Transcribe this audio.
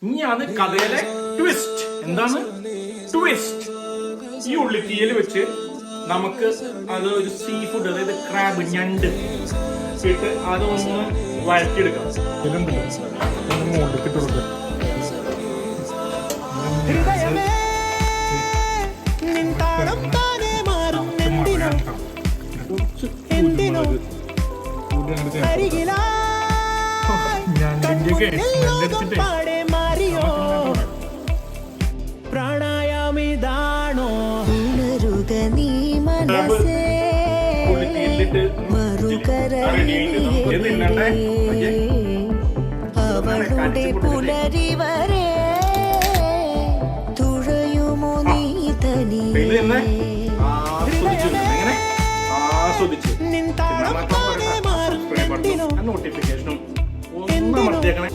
ഇനിയാണ് കഥയിലെ ട്വിസ്റ്റ്. എന്താണ് ട്വിസ്റ്റ്? ഈ ഉള്ളിത്തീയൽ വെച്ച് നമുക്ക് അത് ഒരു സീ ഫുഡ്, അതായത് ക്രാബ്, ഞണ്ട് ഇട്ട് അതൊന്ന് വഴറ്റിയെടുക്കാം. പ്രാണായാമിതാണോ ഉണരുക നീ മനസ്സേ അവളുടെ പുലരി വരെ തുഴയുമോ നീ തനിയെ ആസ്വദിച്ച് നോട്ടിഫിക്കേഷനും ഒന്നും അമർത്തിയേക്കണേ.